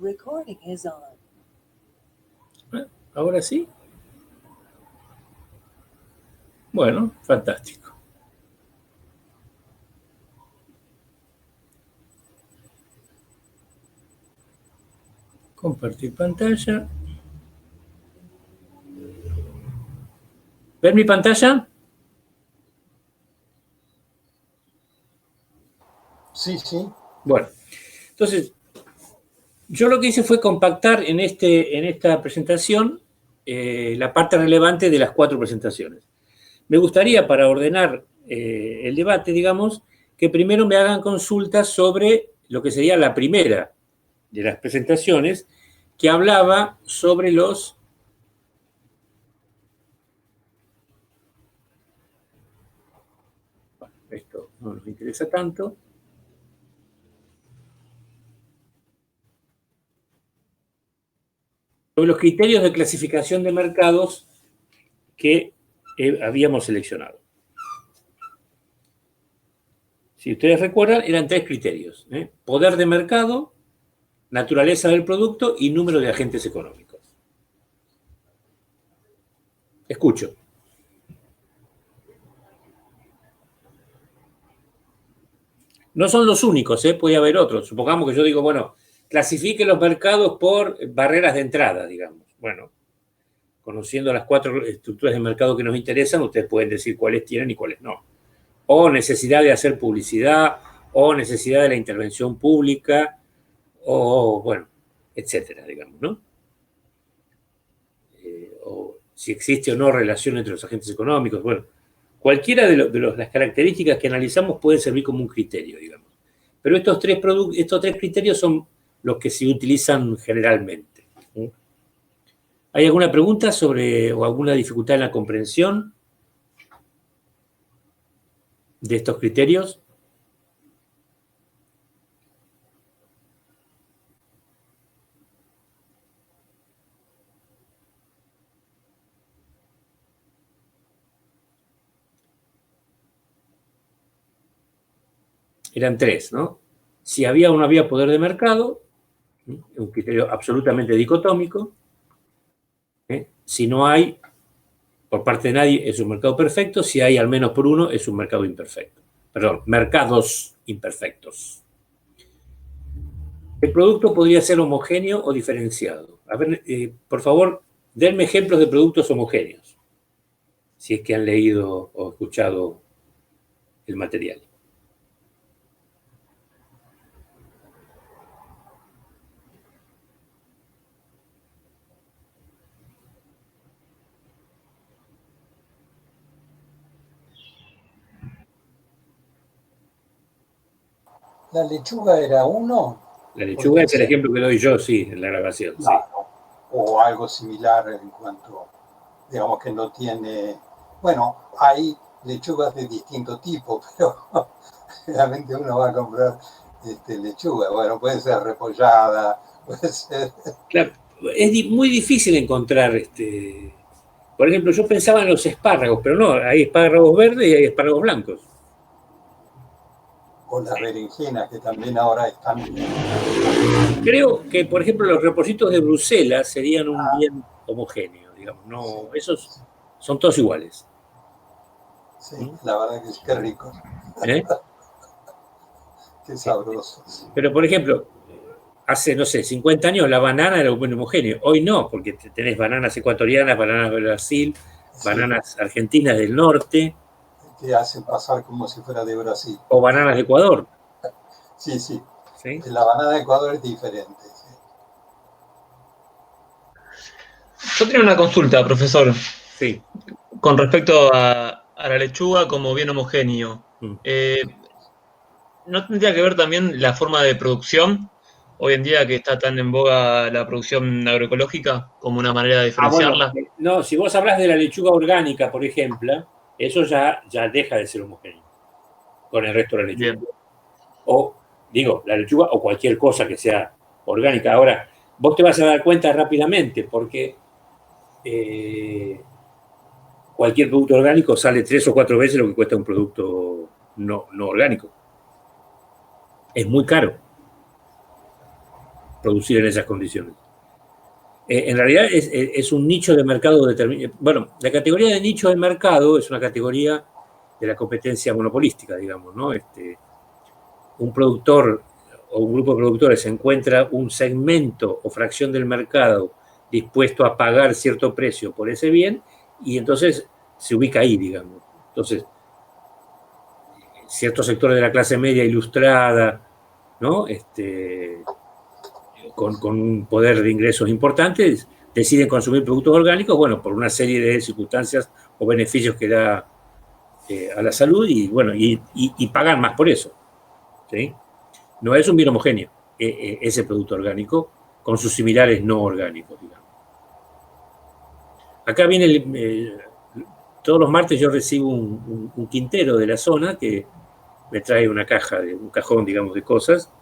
Recording is on. ¿Ahora sí? Bueno, fantástico. Compartir pantalla. ¿Ven mi pantalla? Sí, sí. Bueno, entonces, yo lo que hice fue compactar en esta presentación la parte relevante de las 4 presentaciones. Me gustaría, para ordenar el debate, digamos, que primero me hagan consultas sobre lo que sería la primera de las presentaciones, que hablaba sobre los... Bueno, esto no nos interesa tanto. Sobre los criterios de clasificación de mercados que habíamos seleccionado. Si ustedes recuerdan, eran 3 criterios: poder de mercado, naturaleza del producto y número de agentes económicos. Escucho. No son los únicos, puede haber otros. Supongamos que yo digo, bueno, clasifique los mercados por barreras de entrada, digamos. Bueno, conociendo las 4 estructuras de mercado que nos interesan, ustedes pueden decir cuáles tienen y cuáles no. O necesidad de hacer publicidad, o necesidad de la intervención pública, o, bueno, etcétera, digamos, ¿no? O si existe o no relación entre los agentes económicos. Bueno, cualquiera de las características que analizamos puede servir como un criterio, digamos. Pero estos 3 criterios son los que se utilizan generalmente. ¿Hay alguna pregunta sobre o alguna dificultad en la comprensión de estos criterios? Eran 3, ¿no? Si había o no había poder de mercado, un criterio absolutamente dicotómico. Si no hay, por parte de nadie, es un mercado perfecto. Si hay al menos por uno, es un mercado imperfecto. Perdón, mercados imperfectos. El producto podría ser homogéneo o diferenciado. A ver, por favor, denme ejemplos de productos homogéneos, si es que han leído o escuchado el material. ¿La lechuga era uno? La lechuga es el ejemplo que doy yo, sí, en la grabación. Claro. Sí. O algo similar en cuanto, digamos que no tiene... Bueno, hay lechugas de distinto tipo, pero realmente uno va a comprar lechuga. Bueno, puede ser repollada, puede ser... Claro, es muy difícil encontrar, por ejemplo, yo pensaba en los espárragos, pero no, hay espárragos verdes y hay espárragos blancos. O las berenjenas, que también ahora están... Creo que, por ejemplo, los repositos de Bruselas serían un bien homogéneo, digamos. No, sí. Esos son todos iguales. Sí, la verdad que es que rico. Qué sabrosos. Pero, por ejemplo, hace, no sé, 50 años la banana era un buen homogéneo. Hoy no, porque tenés bananas ecuatorianas, bananas de Brasil, sí, bananas argentinas del norte. Que hacen pasar como si fuera de Brasil. O bananas de Ecuador. Sí, sí. ¿Sí? La banana de Ecuador es diferente. Sí. Yo tenía una consulta, profesor. Sí. Con respecto a la lechuga como bien homogéneo. ¿No tendría que ver también la forma de producción? Hoy en día que está tan en boga la producción agroecológica como una manera de diferenciarla. Bueno, no, si vos hablas de la lechuga orgánica, por ejemplo, eso ya deja de ser homogéneo con el resto de la lechuga. Bien. O, digo, la lechuga o cualquier cosa que sea orgánica. Ahora, vos te vas a dar cuenta rápidamente porque cualquier producto orgánico sale 3 o 4 veces lo que cuesta un producto no orgánico. Es muy caro. producir en esas condiciones. En realidad es un nicho de mercado determinado. Bueno, la categoría de nicho de mercado es una categoría de la competencia monopolística, digamos, ¿no? Un productor o un grupo de productores encuentra un segmento o fracción del mercado dispuesto a pagar cierto precio por ese bien y entonces se ubica ahí, digamos. Entonces, ciertos sectores de la clase media ilustrada, ¿no? Con un poder de ingresos importantes, deciden consumir productos orgánicos, bueno, por una serie de circunstancias o beneficios que da a la salud y, bueno, y pagan más por eso, ¿sí? No es un bien homogéneo ese producto orgánico con sus similares no orgánicos, digamos. Acá viene, todos los martes yo recibo un quintero de la zona que me trae una caja, un cajón, digamos, de cosas,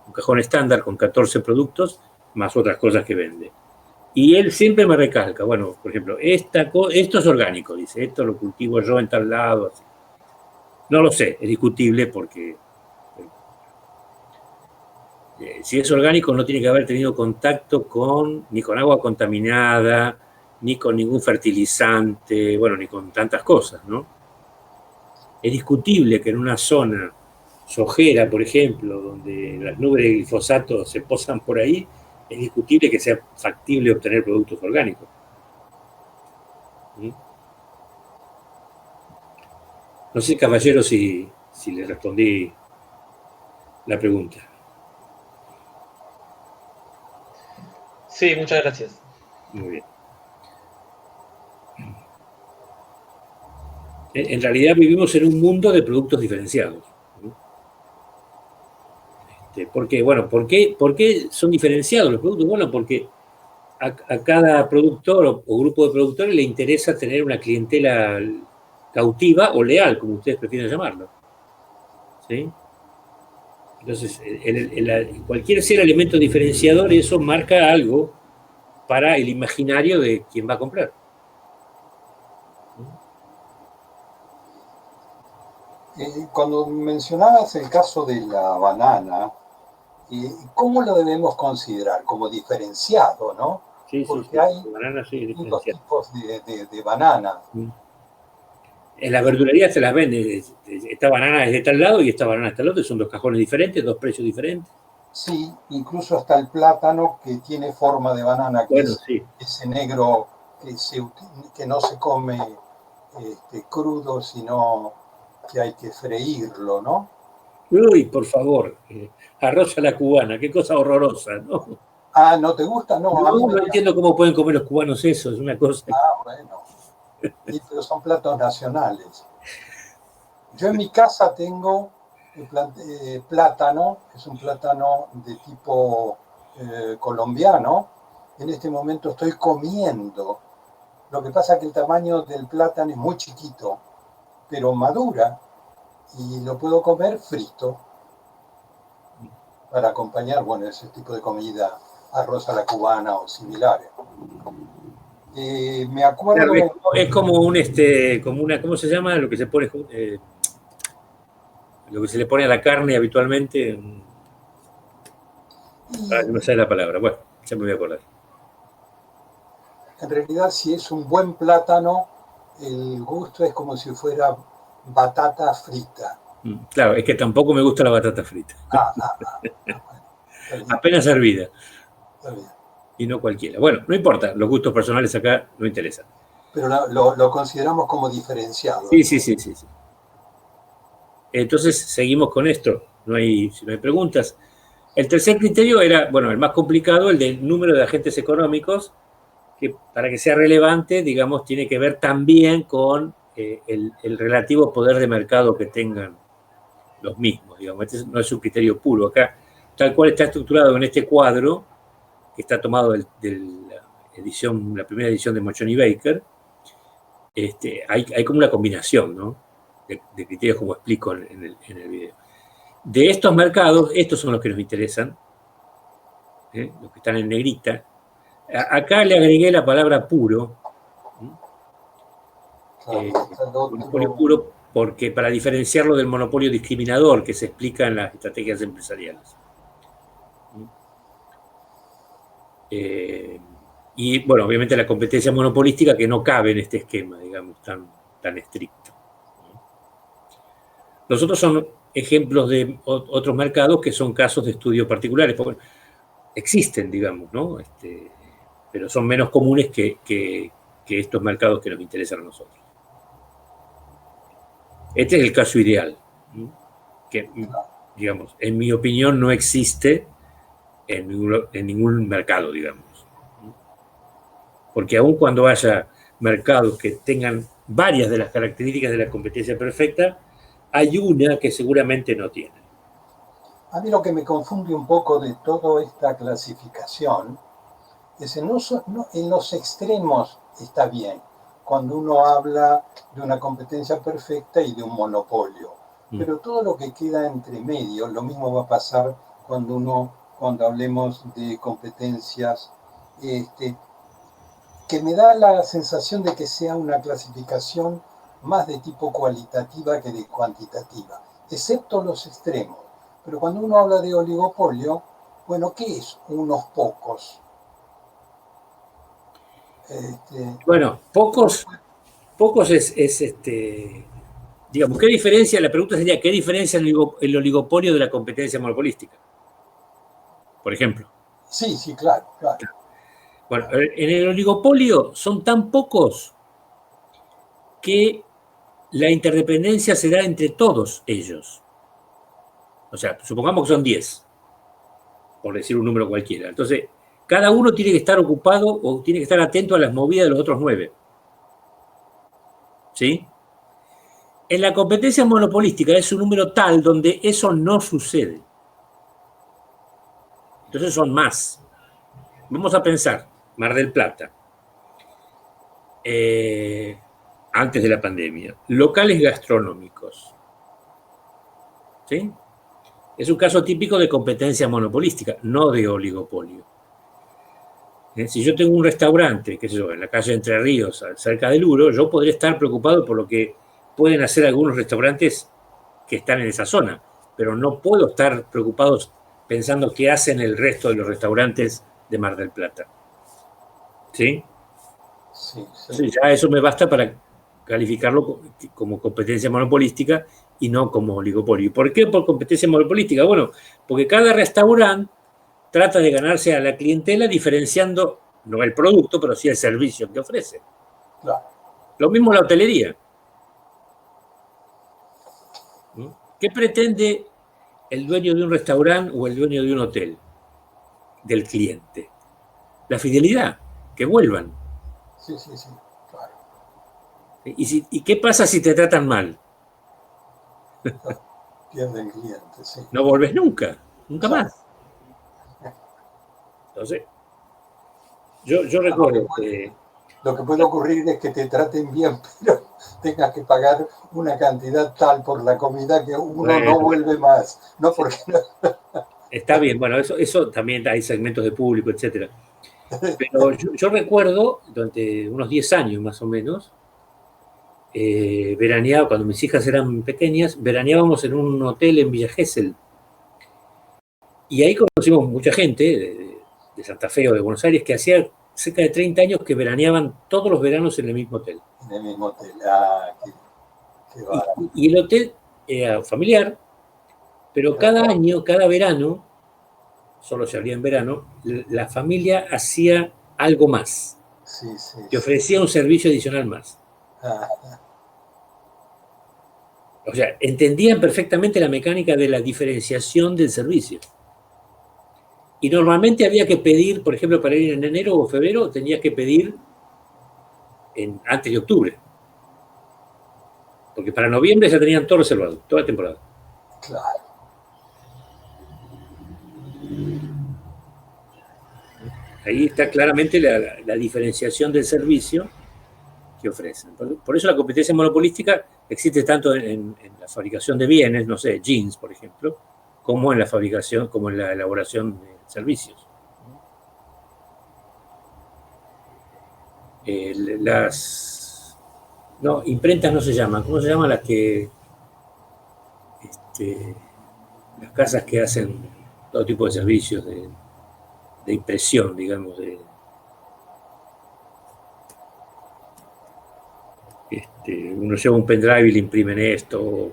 un cajón estándar con 14 productos, más otras cosas que vende. Y él siempre me recalca, bueno, por ejemplo, esto es orgánico, dice, esto lo cultivo yo en tal lado. Así. No lo sé, es discutible porque si es orgánico no tiene que haber tenido contacto ni con agua contaminada, ni con ningún fertilizante, bueno, ni con tantas cosas, ¿no? Es discutible que en una zona sojera, por ejemplo, donde las nubes de glifosato se posan por ahí, es discutible que sea factible obtener productos orgánicos. ¿Sí? No sé, caballero, si le respondí la pregunta. Sí, muchas gracias. Muy bien. En realidad vivimos en un mundo de productos diferenciados. Porque, bueno, ¿por qué son diferenciados los productos? Bueno, porque a cada productor o grupo de productores le interesa tener una clientela cautiva o leal, como ustedes prefieren llamarlo. ¿Sí? Entonces, cualquier ser elemento diferenciador, eso marca algo para el imaginario de quien va a comprar. Cuando mencionabas el caso de la banana, ¿cómo lo debemos considerar? Como diferenciado, ¿no? Sí, porque sí. hay Banana, sí, distintos tipos de banana. En la verdulería se las vende. Esta banana es de tal lado y esta banana es de tal otro. Son dos cajones diferentes, dos precios diferentes. Sí, incluso hasta el plátano que tiene forma de banana, que bueno, es sí. ese negro que no se come crudo, sino que hay que freírlo, ¿no? Uy, por favor, arroz a la cubana, qué cosa horrorosa, ¿no? Ah, ¿no te gusta? No, a mí No entiendo cómo pueden comer los cubanos eso, es una cosa. Ah, bueno. Pero son platos nacionales. Yo en mi casa tengo plátano, es un plátano de tipo colombiano. En este momento estoy comiendo. Lo que pasa es que el tamaño del plátano es muy chiquito, pero madura y lo puedo comer frito para acompañar, bueno, ese tipo de comida, arroz a la cubana o similares. Me acuerdo... Claro, es como ¿cómo se llama? Lo que se pone, lo que se le pone a la carne habitualmente. No sé la palabra, bueno, ya me voy a acordar. En realidad, si es un buen plátano, el gusto es como si fuera batata frita. Claro, es que tampoco me gusta la batata frita. Bueno, apenas hervida. Está bien. Y no cualquiera. Bueno, no importa, los gustos personales acá no interesan. Pero lo consideramos como diferenciado. Sí. Entonces, seguimos con esto. Si no hay preguntas. El tercer criterio era, bueno, el más complicado, el del número de agentes económicos, que para que sea relevante, digamos, tiene que ver también con el relativo poder de mercado que tengan los mismos, digamos. Este no es un criterio puro. Acá, tal cual está estructurado en este cuadro, que está tomado de la primera edición de Mochoni Baker, hay como una combinación, ¿no? de criterios, como explico en el video. De estos mercados, estos son los que nos interesan, los que están en negrita. Acá le agregué la palabra puro. Monopolio puro, porque para diferenciarlo del monopolio discriminador que se explica en las estrategias empresariales. Y, bueno, obviamente la competencia monopolística que no cabe en este esquema, digamos, tan estricto. Los otros son ejemplos de otros mercados que son casos de estudio particulares, porque existen, digamos, ¿no? Pero son menos comunes que estos mercados que nos interesan a nosotros. Este es el caso ideal, ¿no? Que, digamos, en mi opinión no existe en ningún mercado, digamos. Porque aun cuando haya mercados que tengan varias de las características de la competencia perfecta, hay una que seguramente no tiene. A mí lo que me confunde un poco de toda esta clasificación es que en los extremos está bien, cuando uno habla de una competencia perfecta y de un monopolio. Pero todo lo que queda entre medio, lo mismo va a pasar cuando hablemos de competencias, que me da la sensación de que sea una clasificación más de tipo cualitativa que de cuantitativa, excepto los extremos. Pero cuando uno habla de oligopolio, bueno, ¿qué es unos pocos? Bueno, pocos es digamos, ¿qué diferencia? La pregunta sería, ¿qué diferencia el oligopolio de la competencia monopolística? Por ejemplo. Sí, claro. Bueno, en el oligopolio son tan pocos que la interdependencia se da entre todos ellos. O sea, supongamos que son 10, por decir un número cualquiera. Entonces, cada uno tiene que estar ocupado o tiene que estar atento a las movidas de los otros 9. ¿Sí? En la competencia monopolística es un número tal donde eso no sucede. Entonces son más. Vamos a pensar, Mar del Plata, antes de la pandemia, locales gastronómicos. ¿Sí? Es un caso típico de competencia monopolística, no de oligopolio. Si yo tengo un restaurante, qué sé yo, en la calle Entre Ríos, cerca del Uro, yo podría estar preocupado por lo que pueden hacer algunos restaurantes que están en esa zona, pero no puedo estar preocupado pensando qué hacen el resto de los restaurantes de Mar del Plata. ¿Sí? Sí, ya eso me basta para calificarlo como competencia monopolística y no como oligopolio. ¿Por qué por competencia monopolística? Bueno, porque cada restaurante trata de ganarse a la clientela diferenciando, no el producto, pero sí el servicio que ofrece. Claro. Lo mismo la hotelería. ¿Qué pretende el dueño de un restaurante o el dueño de un hotel del cliente? La fidelidad, que vuelvan. Sí, claro. ¿Y qué pasa si te tratan mal? Pierde el cliente, sí. No volves nunca más. Entonces, yo recuerdo que... Lo que puede ocurrir es que te traten bien, pero tengas que pagar una cantidad tal por la comida que uno no vuelve más. No porque no. Está bien, bueno, eso también hay segmentos de público, etcétera. Pero yo recuerdo, durante unos 10 años más o menos, veraneaba, cuando mis hijas eran pequeñas, veraneábamos en un hotel en Villa Gesell. Y ahí conocimos mucha gente de Santa Fe o de Buenos Aires que hacía cerca de 30 años que veraneaban todos los veranos en el mismo hotel. En el mismo hotel, qué y el hotel era familiar, pero cada año, cada verano, solo se abría en verano, la familia hacía algo más. Te ofrecía un servicio adicional más. O sea, entendían perfectamente la mecánica de la diferenciación del servicio. Y normalmente había que pedir, por ejemplo, para ir en enero o febrero, tenías que pedir antes de octubre. Porque para noviembre ya tenían todo reservado, toda la temporada. Claro. Ahí está claramente la diferenciación del servicio que ofrecen. Por eso la competencia monopolística existe tanto en la fabricación de bienes, no sé, jeans, por ejemplo, como en la fabricación, como en la elaboración de servicios. Imprentas no se llaman. ¿Cómo se llaman las que las casas que hacen todo tipo de servicios impresión, digamos. Uno lleva un pendrive y le imprimen esto.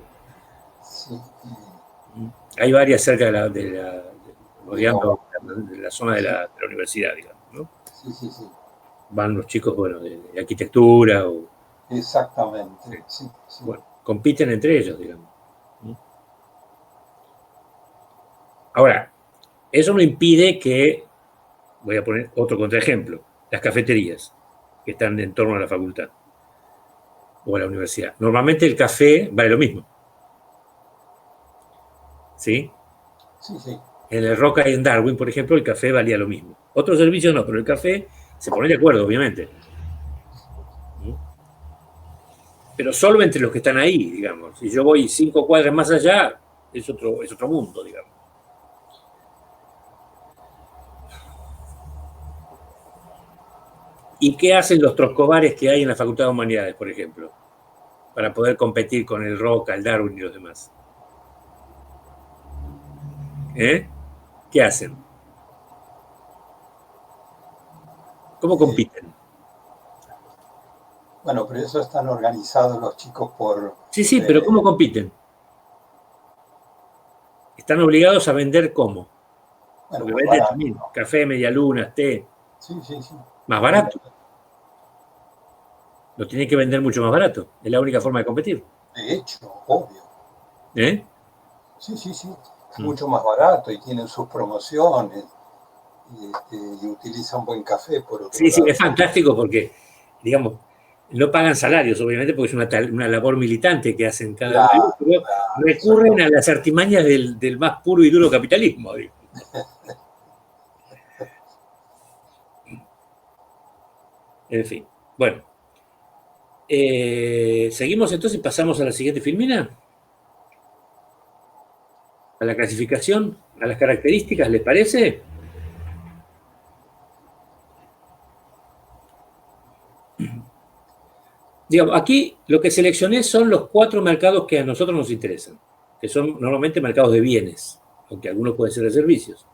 Sí, Hay varias cerca rodeando de la zona de la universidad, digamos, ¿no? sí. Van los chicos, bueno, de arquitectura o... Exactamente, sí. Bueno, compiten entre ellos, digamos. Ahora, eso no impide que, voy a poner otro contraejemplo, las cafeterías que están en torno a la facultad o a la universidad. Normalmente el café vale lo mismo. ¿Sí? Sí. En el Roca y en Darwin, por ejemplo, el café valía lo mismo. Otros servicios no, pero el café se pone de acuerdo, obviamente. Pero solo entre los que están ahí, digamos. Si yo voy 5 cuadras más allá, es otro mundo, digamos. ¿Y qué hacen los troscobares que hay en la Facultad de Humanidades, por ejemplo? Para poder competir con el Roca, el Darwin y los demás. ¿Qué hacen? ¿Cómo compiten? Bueno, pero eso están organizados los chicos por... Sí, pero ¿cómo compiten? Están obligados a vender ¿cómo? Bueno, Porque muy venden barato, también ¿no? café, medialunas, té. Sí. Más barato. Lo tienen que vender mucho más barato. Es la única forma de competir. De hecho, obvio. Sí. Es mucho más barato y tienen sus promociones y utilizan buen café por otro Sí, lado. es fantástico porque, digamos, no pagan salarios, obviamente, porque es una labor militante que hacen cada uno de ellos, pero recurren a las artimañas del más puro y duro capitalismo. Digo. En fin, bueno. Seguimos entonces y pasamos a la siguiente filmina. A la clasificación, a las características, ¿les parece? Digamos, aquí lo que seleccioné son los 4 mercados que a nosotros nos interesan, que son normalmente mercados de bienes, aunque algunos pueden ser de servicios.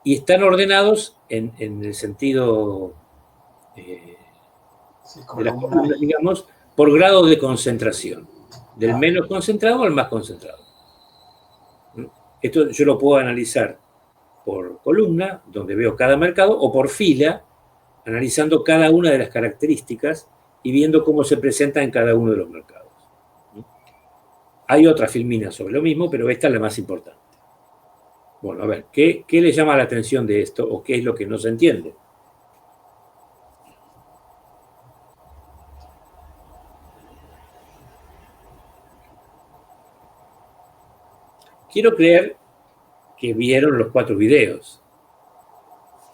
Y están ordenados en el sentido de las columnas, digamos, por grado de concentración, del menos concentrado al más concentrado. Esto yo lo puedo analizar por columna, donde veo cada mercado, o por fila, analizando cada una de las características y viendo cómo se presenta en cada uno de los mercados. Hay otras filminas sobre lo mismo, pero esta es la más importante. Bueno, a ver, ¿qué le llama la atención de esto o qué es lo que no se entiende? Quiero creer que vieron los 4 videos.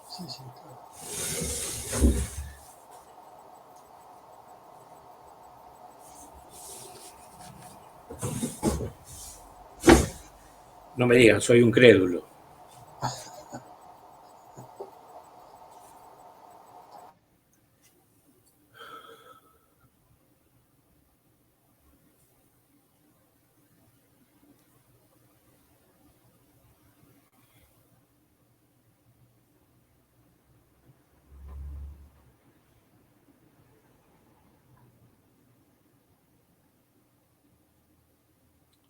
Sí, claro. No me digan, soy un crédulo.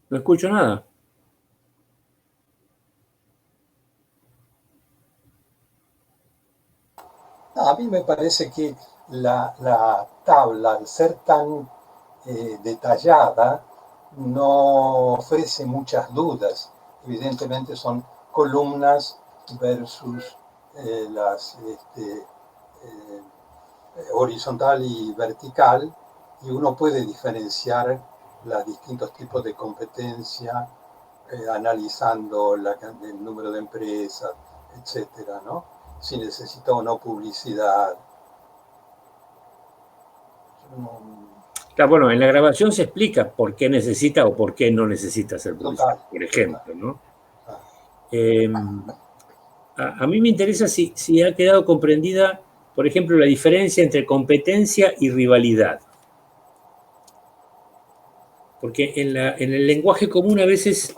No escucho nada. A mí me parece que la tabla, al ser tan detallada, no ofrece muchas dudas. Evidentemente son columnas versus las horizontal y vertical, y uno puede diferenciar los distintos tipos de competencia analizando el número de empresas, etcétera, ¿no? Si necesita o no publicidad. Claro, bueno, en la grabación se explica por qué necesita o por qué no necesita hacer publicidad, por ejemplo, ¿no? A mí me interesa si ha quedado comprendida, por ejemplo, la diferencia entre competencia y rivalidad. Porque en el lenguaje común a veces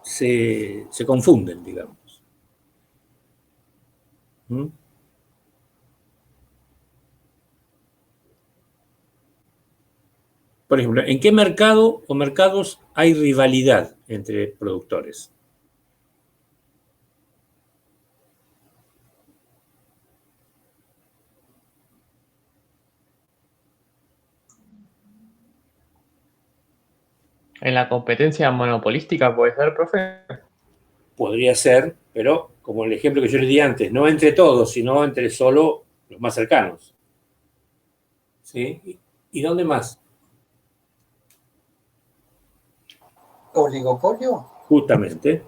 se confunden, digamos. ¿Mm? Por ejemplo, ¿en qué mercado o mercados hay rivalidad entre productores? En la competencia monopolística puede ser, profe. Podría ser, pero como el ejemplo que yo le di antes, no entre todos, sino entre solo los más cercanos. ¿Sí? ¿Y dónde más? ¿Oligopolio? Justamente.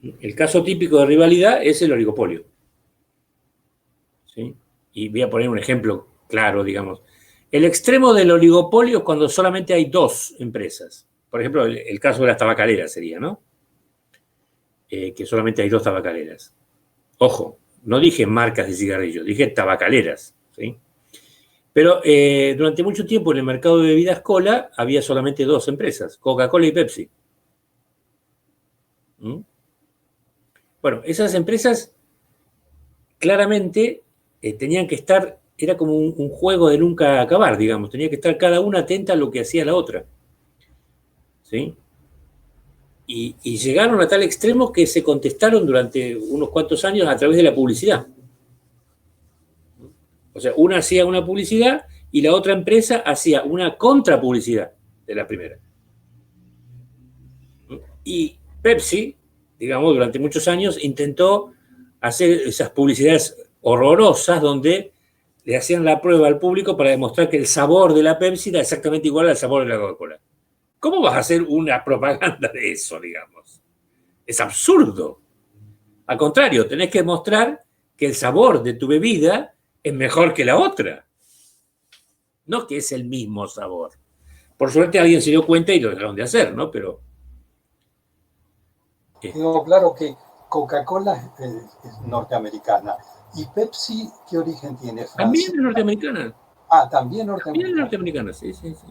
El caso típico de rivalidad es el oligopolio. ¿Sí? Y voy a poner un ejemplo claro, digamos. El extremo del oligopolio es cuando solamente hay dos empresas. Por ejemplo, el caso de las tabacaleras sería, ¿no? Que solamente hay dos tabacaleras. Ojo, no dije marcas de cigarrillos, dije tabacaleras, ¿sí? Pero durante mucho tiempo en el mercado de bebidas cola había solamente dos empresas, Coca-Cola y Pepsi. ¿Mm? Bueno, esas empresas claramente tenían que estar, era como un juego de nunca acabar, digamos, tenía que estar cada una atenta a lo que hacía la otra. ¿Sí? Y llegaron a tal extremo que se contestaron durante unos cuantos años a través de la publicidad. O sea, una hacía una publicidad y la otra empresa hacía una contrapublicidad de la primera. Y Pepsi, digamos, durante muchos años intentó hacer esas publicidades horrorosas donde le hacían la prueba al público para demostrar que el sabor de la Pepsi era exactamente igual al sabor de la Coca-Cola. ¿Cómo vas a hacer una propaganda de eso, digamos? Es absurdo. Al contrario, tenés que demostrar que el sabor de tu bebida es mejor que la otra. No que es el mismo sabor. Por suerte alguien se dio cuenta y lo dejaron de hacer, ¿no? Pero... Digo, claro que Coca-Cola es norteamericana. ¿Y Pepsi qué origen tiene? También ¿Francia? es norteamericana. Ah, también También es norteamericana. norteamericana, sí, sí, sí.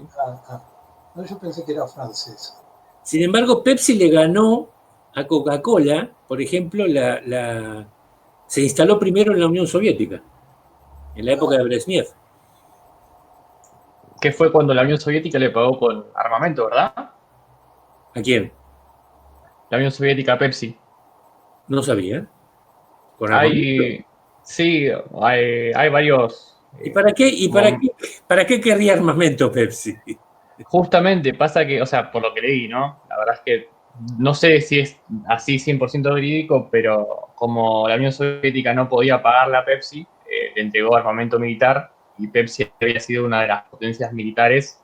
No, yo pensé que era francesa. Sin embargo, Pepsi le ganó a Coca-Cola, por ejemplo, se instaló primero en la Unión Soviética, en la época de Brezhnev. Que fue cuando la Unión Soviética le pagó con armamento, ¿verdad? ¿A quién? La Unión Soviética a Pepsi. No sabía. ¿Con armamento? Sí, hay varios. ¿Y para qué querría armamento Pepsi? Justamente pasa que, o sea, por lo que leí, ¿no? La verdad es que no sé si es así 100% verídico, pero como la Unión Soviética no podía pagarle a Pepsi, le entregó armamento militar y Pepsi había sido una de las potencias militares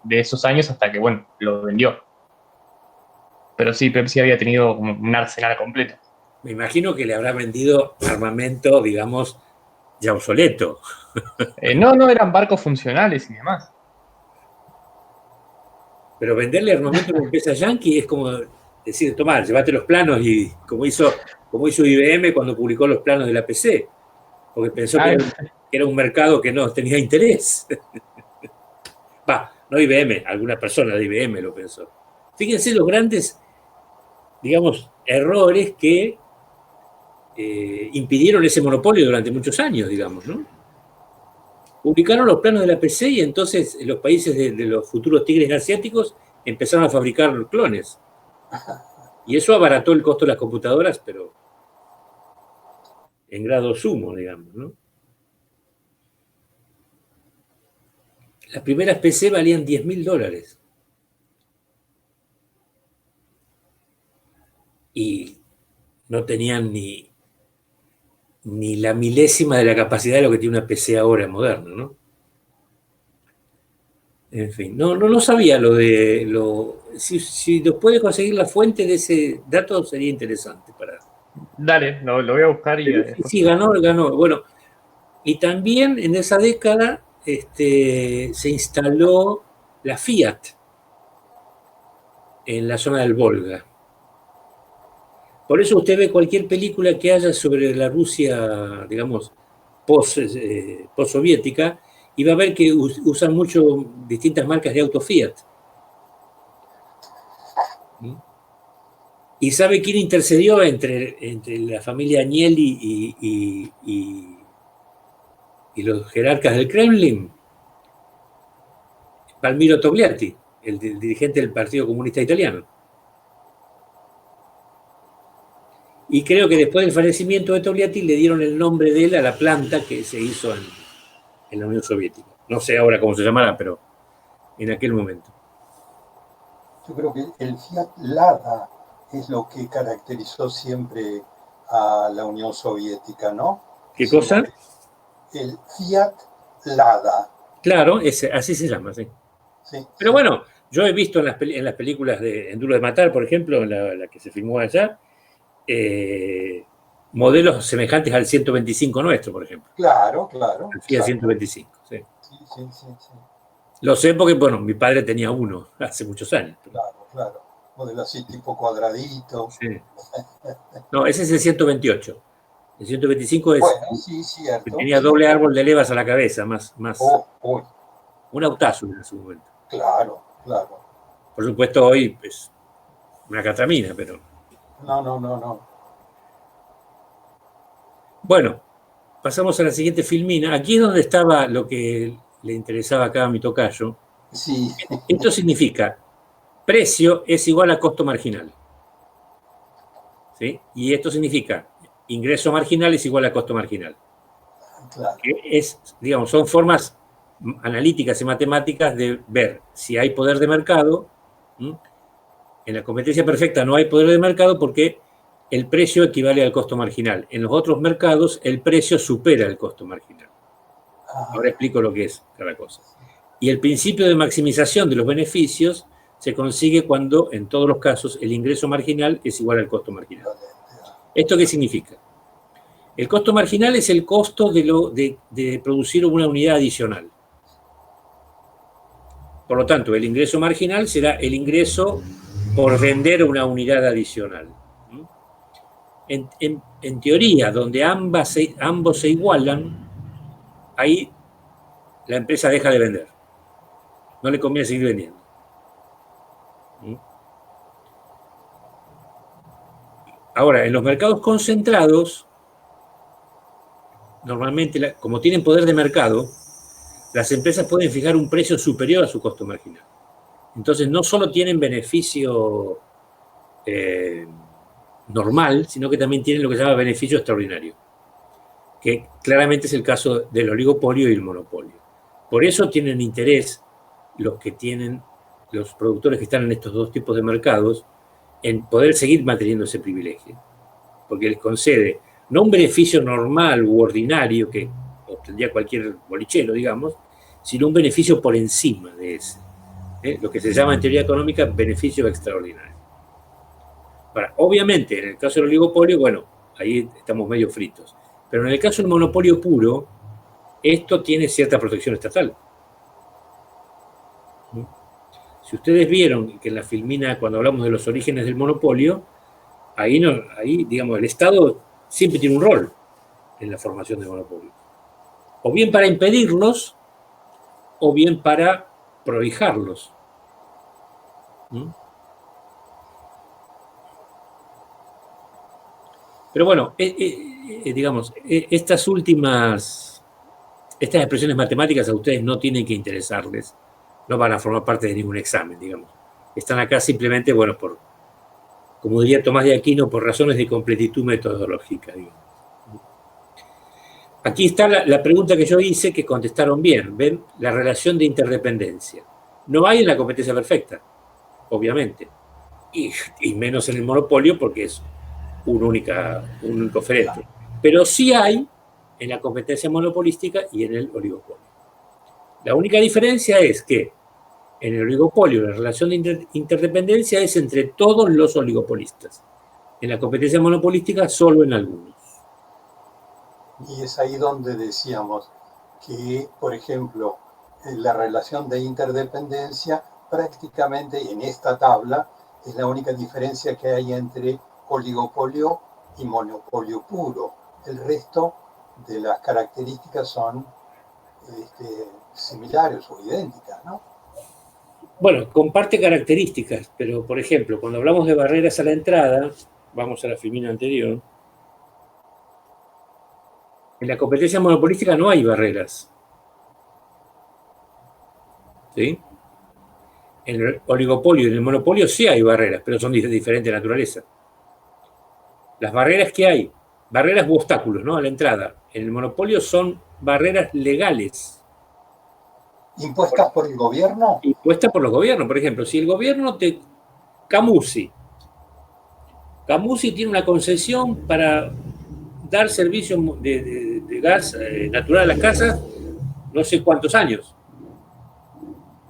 de esos años hasta que, bueno, lo vendió. Pero sí, Pepsi había tenido como un arsenal completo. Me imagino que le habrá vendido armamento, digamos, ya obsoleto. No, eran barcos funcionales y demás. Pero venderle armamento a una empresa yankee es como decir, tomá, llévate los planos y como hizo IBM cuando publicó los planos de la PC, porque pensó que era un mercado que no tenía interés. Va, no IBM, alguna persona de IBM lo pensó. Fíjense los grandes, digamos, errores que impidieron ese monopolio durante muchos años, digamos, ¿no? Publicaron los planos de la PC y entonces los países de los futuros tigres asiáticos empezaron a fabricar clones. Y eso abarató el costo de las computadoras, pero en grado sumo, digamos, ¿no? Las primeras PC valían $10.000. Y no tenían ni la milésima de la capacidad de lo que tiene una PC ahora moderna, ¿no? En fin, no sabía lo de... Si nos puede conseguir la fuente de ese dato sería interesante para... Dale, lo voy a buscar y... Sí, ganó. Bueno, y también en esa década se instaló la Fiat en la zona del Volga. Por eso usted ve cualquier película que haya sobre la Rusia, digamos, post-soviética, y va a ver que usan mucho distintas marcas de auto Fiat. ¿Y sabe quién intercedió entre la familia Agnelli y los jerarcas del Kremlin? Palmiro Togliatti, el dirigente del Partido Comunista Italiano. Y creo que después del fallecimiento de Togliatti le dieron el nombre de él a la planta que se hizo en la Unión Soviética. No sé ahora cómo se llamará, pero en aquel momento. Yo creo que el Fiat Lada es lo que caracterizó siempre a la Unión Soviética, ¿no? ¿Qué cosa? El Fiat Lada. Claro, así se llama, sí. Sí, pero sí. bueno, yo he visto en las películas de En Duro de Matar, por ejemplo, en la que se filmó allá, modelos semejantes al 125 nuestro, por ejemplo. Claro, claro. El Fiat 125, sí. Sí. Lo sé porque, bueno, mi padre tenía uno hace muchos años. Claro. Modelo así tipo cuadradito. Sí. No, ese es el 128. El 125 es bueno, sí, cierto. Que tenía doble árbol de levas a la cabeza, más un autazo en su momento. Claro. Por supuesto, hoy es una catramina, pero... No. Bueno, pasamos a la siguiente filmina. Aquí es donde estaba lo que le interesaba acá a mi tocayo. Sí. Esto significa precio es igual a costo marginal. ¿Sí? Y esto significa ingreso marginal es igual a costo marginal. Claro. Que digamos, son formas analíticas y matemáticas de ver si hay poder de mercado. En la competencia perfecta no hay poder de mercado porque el precio equivale al costo marginal. En los otros mercados el precio supera el costo marginal. Ahora explico lo que es cada cosa. Y el principio de maximización de los beneficios se consigue cuando, en todos los casos, el ingreso marginal es igual al costo marginal. ¿Esto qué significa? El costo marginal es el costo de producir una unidad adicional. Por lo tanto, el ingreso marginal será el ingreso por vender una unidad adicional. En teoría, donde ambos se igualan, ahí la empresa deja de vender. No le conviene seguir vendiendo. Ahora, en los mercados concentrados, normalmente, como tienen poder de mercado, las empresas pueden fijar un precio superior a su costo marginal. Entonces, no solo tienen beneficio normal, sino que también tienen lo que se llama beneficio extraordinario, que claramente es el caso del oligopolio y el monopolio. Por eso tienen interés los productores que están en estos dos tipos de mercados en poder seguir manteniendo ese privilegio, porque les concede no un beneficio normal u ordinario que obtendría cualquier bolichero, digamos, sino un beneficio por encima de ese, lo que se llama en teoría económica beneficio extraordinario. Ahora, obviamente, en el caso del oligopolio, bueno, ahí estamos medio fritos, pero en el caso del monopolio puro, esto tiene cierta protección estatal. Si ustedes vieron que en la filmina, cuando hablamos de los orígenes del monopolio, ahí digamos, el Estado siempre tiene un rol en la formación de monopolios. O bien para impedirlos, o bien para prohijarlos. Pero bueno, digamos, estas expresiones matemáticas a ustedes no tienen que interesarles, no van a formar parte de ningún examen, digamos. Están acá simplemente, bueno, como diría Tomás de Aquino, por razones de completitud metodológica, digamos. Aquí está la pregunta que yo hice, que contestaron bien. ¿Ven? La relación de interdependencia. No hay en la competencia perfecta, obviamente. Y menos en el monopolio porque es un único oferente. Pero sí hay en la competencia monopolística y en el oligopolio. La única diferencia es que en el oligopolio la relación de interdependencia es entre todos los oligopolistas. En la competencia monopolística solo en algunos. Y es ahí donde decíamos que, por ejemplo, la relación de interdependencia prácticamente en esta tabla es la única diferencia que hay entre oligopolio y monopolio puro. El resto de las características son similares o idénticas, ¿no? Bueno, comparte características, pero por ejemplo, cuando hablamos de barreras a la entrada, vamos a la filmina anterior, en la competencia monopolística no hay barreras. ¿Sí? En el oligopolio y en el monopolio sí hay barreras, pero son de diferente naturaleza. Las barreras que hay, barreras u obstáculos, ¿no? A la entrada, en el monopolio son barreras legales. ¿Impuestas por el gobierno? Impuestas por los gobiernos. Por ejemplo, si el gobierno te... Camusi tiene una concesión para dar servicio de gas natural a las casas, no sé cuántos años.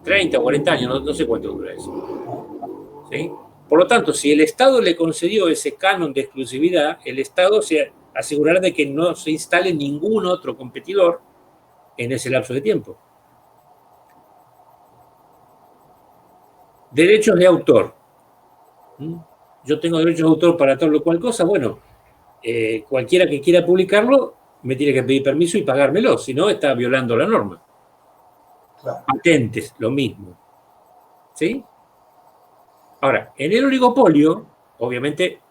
30 o 40 años, no sé cuánto dura eso. ¿Sí? Por lo tanto, si el Estado le concedió ese canon de exclusividad, el Estado se asegurará de que no se instale ningún otro competidor en ese lapso de tiempo. Derechos de autor. Yo tengo derechos de autor para tal o cual cosa, bueno, cualquiera que quiera publicarlo me tiene que pedir permiso y pagármelo, si no está violando la norma. Claro. Patentes, lo mismo. ¿Sí? Ahora, en el oligopolio, obviamente,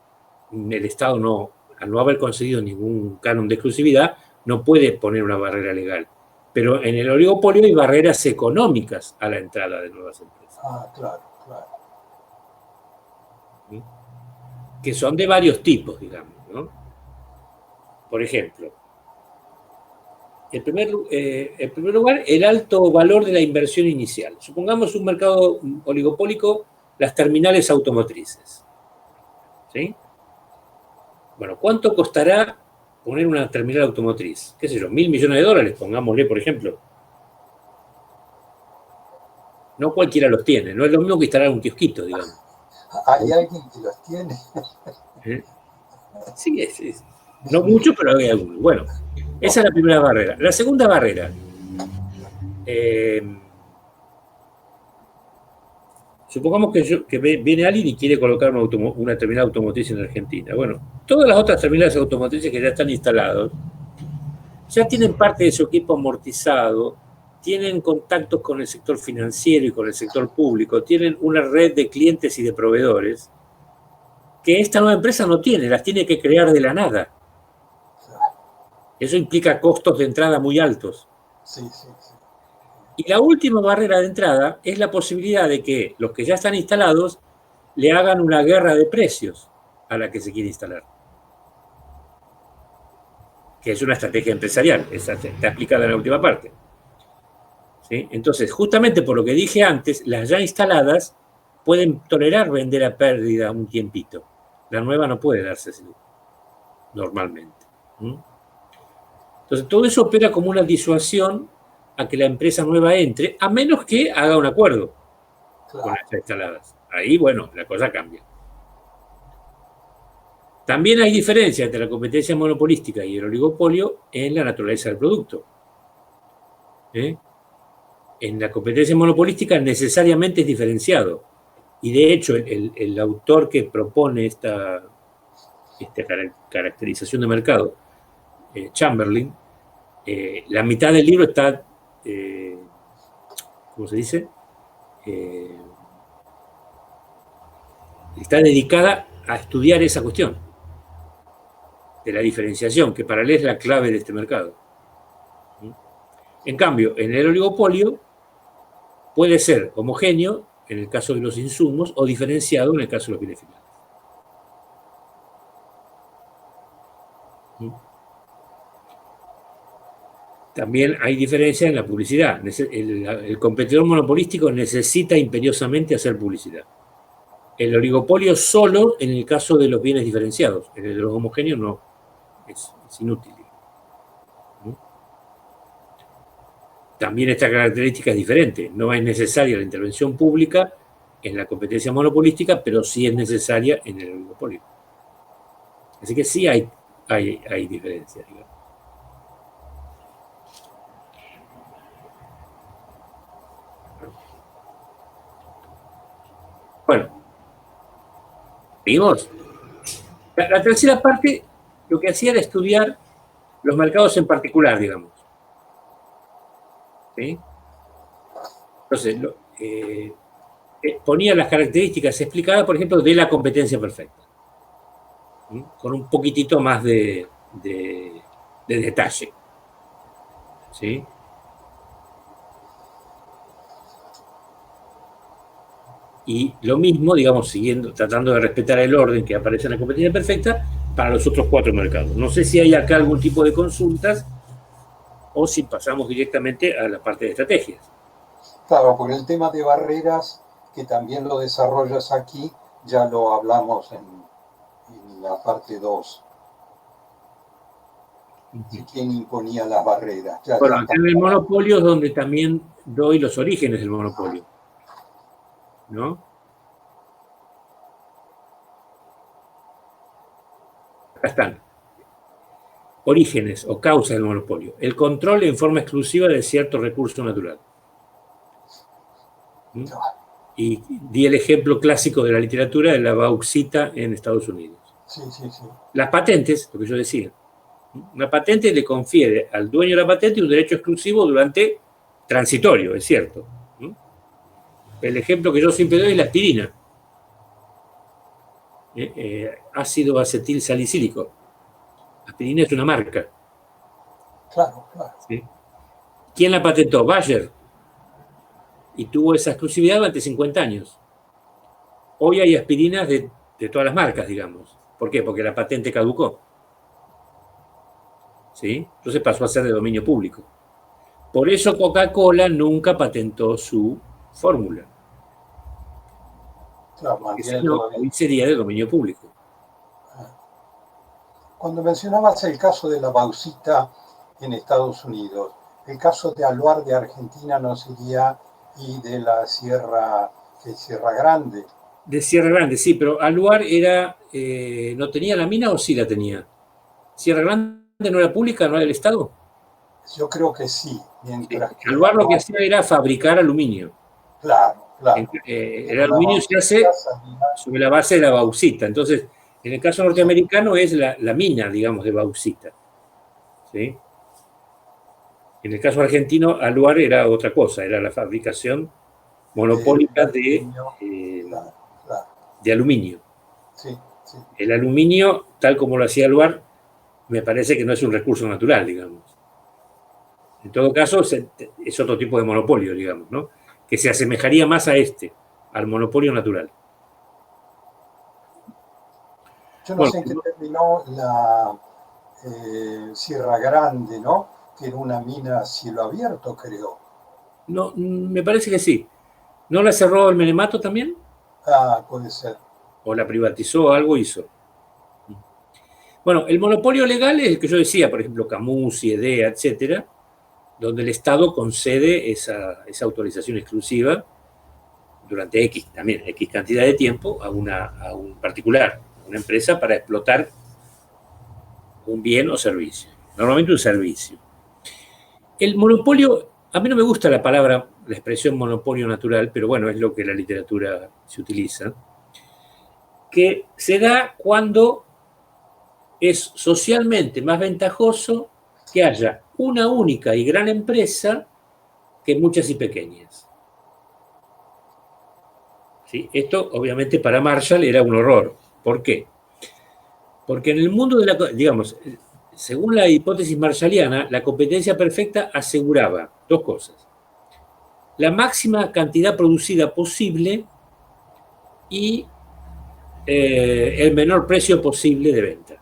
el Estado no, al no haber conseguido ningún canon de exclusividad, no puede poner una barrera legal. Pero en el oligopolio hay barreras económicas a la entrada de nuevas empresas. Ah, claro, claro. ¿Sí? Que son de varios tipos, digamos, ¿no? Por ejemplo, en primer lugar, el alto valor de la inversión inicial. Supongamos un mercado oligopólico, las terminales automotrices. ¿Sí? Bueno, ¿cuánto costará poner una terminal automotriz? ¿Qué sé yo? $1.000 millones, pongámosle, por ejemplo. No cualquiera los tiene, no es lo mismo que instalar un kiosquito, digamos. ¿Hay alguien que los tiene? Sí, es. No mucho, pero hay algunos. Bueno, esa es la primera barrera. La segunda barrera. Supongamos que viene alguien y quiere colocar una terminal automotriz en Argentina. Bueno, todas las otras terminales automotrices que ya están instaladas ya tienen parte de su equipo amortizado, tienen contactos con el sector financiero y con el sector público, tienen una red de clientes y de proveedores que esta nueva empresa no tiene, las tiene que crear de la nada. Eso implica costos de entrada muy altos. Sí, sí, sí. Y la última barrera de entrada es la posibilidad de que los que ya están instalados le hagan una guerra de precios a la que se quiere instalar. Que es una estrategia empresarial, esa está aplicada en la última parte. ¿Sí? Entonces, justamente por lo que dije antes, las ya instaladas pueden tolerar vender a pérdida un tiempito. La nueva no puede darse ese lujo, normalmente. Entonces, todo eso opera como una disuasión a que la empresa nueva entre, a menos que haga un acuerdo con las ya instaladas. Ahí, bueno, la cosa cambia. También hay diferencia entre la competencia monopolística y el oligopolio en la naturaleza del producto. En la competencia monopolística necesariamente es diferenciado. Y de hecho, el autor que propone esta caracterización de mercado, Chamberlain, la mitad del libro está, ¿cómo se dice? Está dedicada a estudiar esa cuestión de la diferenciación, que para él es la clave de este mercado. En cambio, en el oligopolio puede ser homogéneo en el caso de los insumos o diferenciado en el caso de los bienes finales. También hay diferencia en la publicidad. El competidor monopolístico necesita imperiosamente hacer publicidad. El oligopolio solo en el caso de los bienes diferenciados. En el de los homogéneos no. Es inútil. También esta característica es diferente. No es necesaria la intervención pública en la competencia monopolística, pero sí es necesaria en el oligopolio. Así que sí hay diferencias, digamos. Bueno, ¿vimos? La tercera parte lo que hacía era estudiar los mercados en particular, digamos. ¿Sí? Entonces, ponía las características explicadas, por ejemplo, de la competencia perfecta, con un poquitito más de detalle. ¿Sí? Y lo mismo, digamos, tratando de respetar el orden que aparece en la competencia perfecta para los otros 4 mercados. No sé si hay acá algún tipo de consultas o si pasamos directamente a la parte de estrategias. Claro, por el tema de barreras, que también lo desarrollas aquí, ya lo hablamos en la parte 2. ¿Quién imponía las barreras? Bueno, acá en el monopolio es donde también doy los orígenes del monopolio, ¿no? Acá están. Orígenes o causas del monopolio. El control en forma exclusiva de cierto recurso natural. Y di el ejemplo clásico de la literatura de la bauxita en Estados Unidos. Sí. Las patentes, lo que yo decía. Una patente le confiere al dueño de la patente un derecho exclusivo durante transitorio, es cierto. El ejemplo que yo siempre doy es la aspirina. Ácido acetil salicílico. Aspirina es una marca. Claro. ¿Sí? ¿Quién la patentó? Bayer. Y tuvo esa exclusividad durante 50 años. Hoy hay aspirinas de todas las marcas, digamos. ¿Por qué? Porque la patente caducó. ¿Sí? Entonces pasó a ser de dominio público. Por eso Coca-Cola nunca patentó su fórmula. Claro, si no, hoy sería de dominio público. Cuando mencionabas el caso de la bauxita en Estados Unidos, el caso de Aluar de Argentina no sería, y de la Sierra Grande. De Sierra Grande, sí, pero Aluar era, ¿no tenía la mina o sí la tenía? ¿Sierra Grande no era pública, no era del Estado? Yo creo que sí. Mientras que Aluar lo que hacía era fabricar aluminio. Claro. El aluminio se hace sobre la base de la bauxita. Entonces, en el caso norteamericano es la mina, digamos, de bauxita. ¿Sí? En el caso argentino, Aluar era otra cosa, era la fabricación monopólica de aluminio. Sí. El aluminio, tal como lo hacía Aluar, me parece que no es un recurso natural, digamos. En todo caso, es otro tipo de monopolio, digamos, ¿no? Que se asemejaría más al monopolio natural. Yo no sé en qué terminó la Sierra Grande, ¿no? Que era una mina a cielo abierto, creo. No, me parece que sí. ¿No la cerró el Menemato también? Puede ser. O la privatizó, algo hizo. Bueno, el monopolio legal es el que yo decía, por ejemplo, Camus, EDEA, etcétera, donde el Estado concede esa autorización exclusiva durante X cantidad de tiempo a un particular, a una empresa, para explotar un bien o servicio. Normalmente un servicio. El monopolio, a mí no me gusta la expresión monopolio natural, pero bueno, es lo que en la literatura se utiliza, que se da cuando es socialmente más ventajoso que haya una única y gran empresa que muchas y pequeñas. ¿Sí? Esto, obviamente, para Marshall era un horror. ¿Por qué? Porque en el mundo digamos, según la hipótesis marshalliana, la competencia perfecta aseguraba 2 cosas. La máxima cantidad producida posible y el menor precio posible de venta.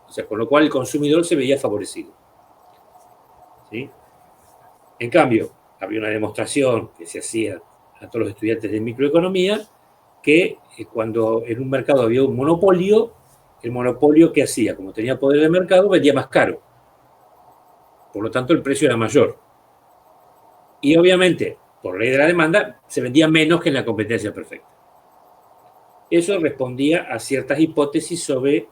O sea, con lo cual el consumidor se veía favorecido. ¿Sí? En cambio, había una demostración que se hacía a todos los estudiantes de microeconomía que cuando en un mercado había un monopolio, el monopolio que hacía, como tenía poder de mercado, vendía más caro. Por lo tanto, el precio era mayor. Y obviamente, por ley de la demanda, se vendía menos que en la competencia perfecta. Eso respondía a ciertas hipótesis sobre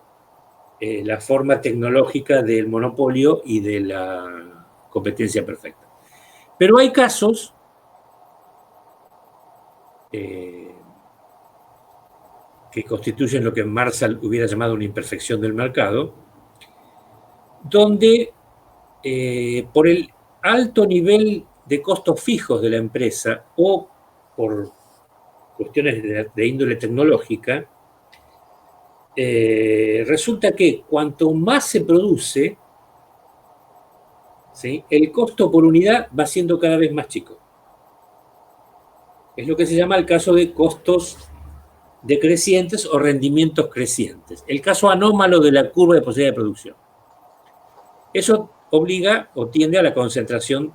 la forma tecnológica del monopolio y de la competencia perfecta. Pero hay casos que constituyen lo que Marshall hubiera llamado una imperfección del mercado, donde por el alto nivel de costos fijos de la empresa o por cuestiones de índole tecnológica, resulta que cuanto más se produce, ¿sí?, el costo por unidad va siendo cada vez más chico. Es lo que se llama el caso de costos decrecientes o rendimientos crecientes. El caso anómalo de la curva de posibilidad de producción. Eso obliga o tiende a la concentración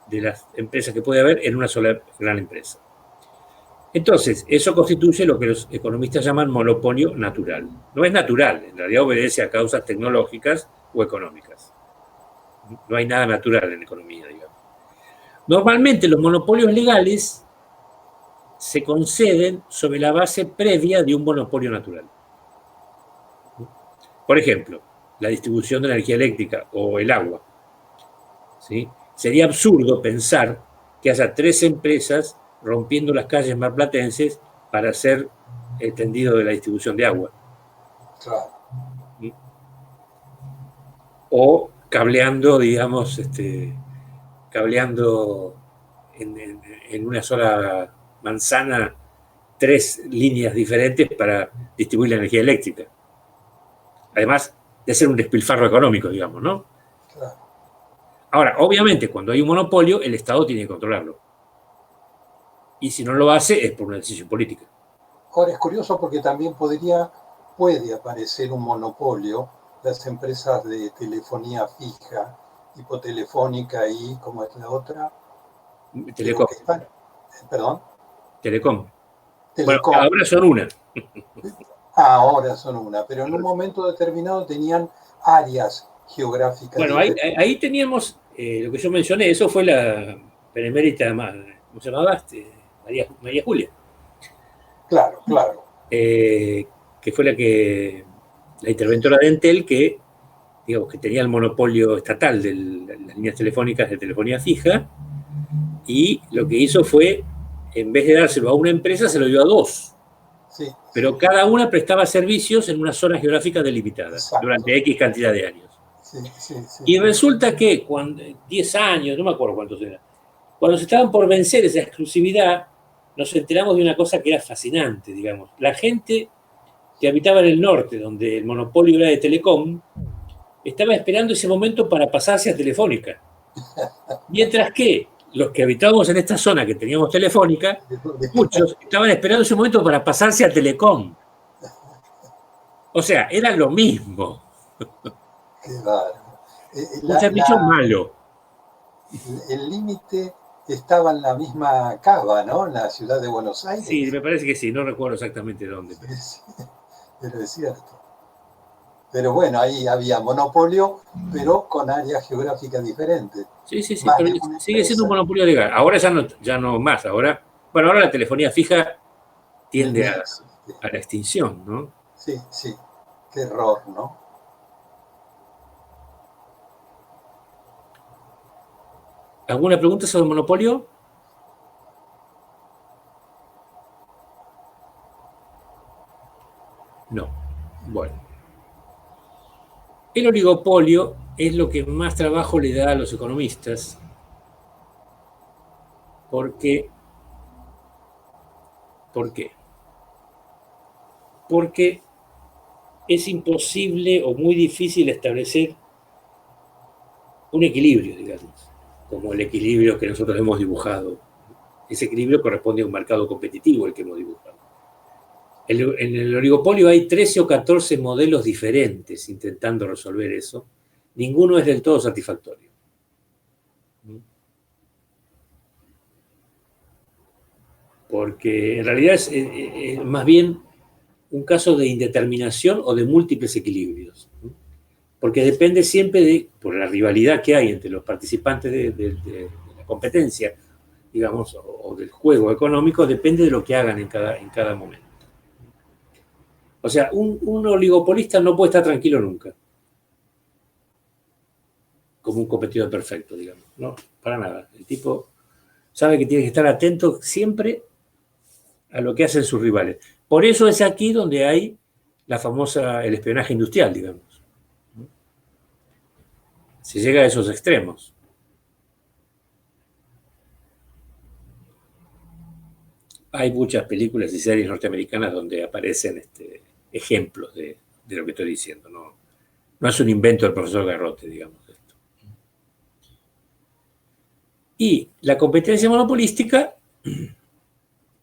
de las empresas que puede haber en una sola gran empresa. Entonces, eso constituye lo que los economistas llaman monopolio natural. No es natural, en realidad obedece a causas tecnológicas o económicas. No hay nada natural en la economía, digamos. Normalmente los monopolios legales se conceden sobre la base previa de un monopolio natural. Por ejemplo, la distribución de la energía eléctrica o el agua, ¿sí? Sería absurdo pensar que haya 3 empresas rompiendo las calles marplatenses para hacer el tendido de la distribución de agua. Claro. O cableando, digamos, cableando en una sola manzana 3 líneas diferentes para distribuir la energía eléctrica. Además de ser un despilfarro económico, digamos, ¿no? Claro. Ahora, obviamente, cuando hay un monopolio, el Estado tiene que controlarlo. Y si no lo hace, es por una decisión política. Ahora es curioso porque también puede aparecer un monopolio, las empresas de telefonía fija, tipo Telefónica y, ¿cómo es la otra? Telecom. Perdón. Telecom. Telecom. Bueno, ahora son una. Ahora son una, pero en un momento determinado tenían áreas geográficas. Bueno, ahí teníamos lo que yo mencioné, eso fue la benemérita, ¿cómo se llamaba? María Julia. Claro, claro. Que fue la interventora de Entel que, digamos, que tenía el monopolio estatal de las líneas telefónicas de telefonía fija, y lo que hizo fue, en vez de dárselo a una empresa, se lo dio a 2. Sí, pero cada una prestaba servicios en una zona geográfica delimitada. Exacto. Durante X cantidad de años. Sí. Y resulta que cuando 10 años, no me acuerdo cuántos eran, cuando se estaban por vencer esa exclusividad, nos enteramos de una cosa que era fascinante, digamos. La gente que habitaba en el norte, donde el monopolio era de Telecom, estaba esperando ese momento para pasarse a Telefónica. Mientras que los que habitábamos en esta zona que teníamos Telefónica, muchos estaban esperando ese momento para pasarse a Telecom. O sea, era lo mismo. Qué bárbaro. Un servicio malo. El límite estaba en la misma cava, ¿no? En la ciudad de Buenos Aires. Sí, me parece que sí, no recuerdo exactamente dónde. Sí, pero es cierto. Pero bueno, ahí había monopolio, pero con áreas geográficas diferentes. Sí, pero sigue siendo un monopolio legal. Ahora ya no más. Ahora la telefonía fija tiende a la extinción, ¿no? Sí. Qué error, ¿no? ¿Alguna pregunta sobre el monopolio? No. Bueno. El oligopolio es lo que más trabajo le da a los economistas, porque ¿por qué? Porque es imposible o muy difícil establecer un equilibrio, digamos, como el equilibrio que nosotros hemos dibujado. Ese equilibrio corresponde a un mercado competitivo, el que hemos dibujado. En el oligopolio hay 13 o 14 modelos diferentes intentando resolver eso. Ninguno es del todo satisfactorio. Porque en realidad es más bien un caso de indeterminación o de múltiples equilibrios. Porque depende siempre por la rivalidad que hay entre los participantes de la competencia, digamos, o del juego económico, depende de lo que hagan en cada momento. O sea, un oligopolista no puede estar tranquilo nunca. Como un competidor perfecto, digamos. No, para nada. El tipo sabe que tiene que estar atento siempre a lo que hacen sus rivales. Por eso es aquí donde hay el espionaje industrial, digamos. Se llega a esos extremos. Hay muchas películas y series norteamericanas donde aparecen ejemplos de lo que estoy diciendo. No es un invento del profesor Garrote, digamos. Esto. Y la competencia monopolística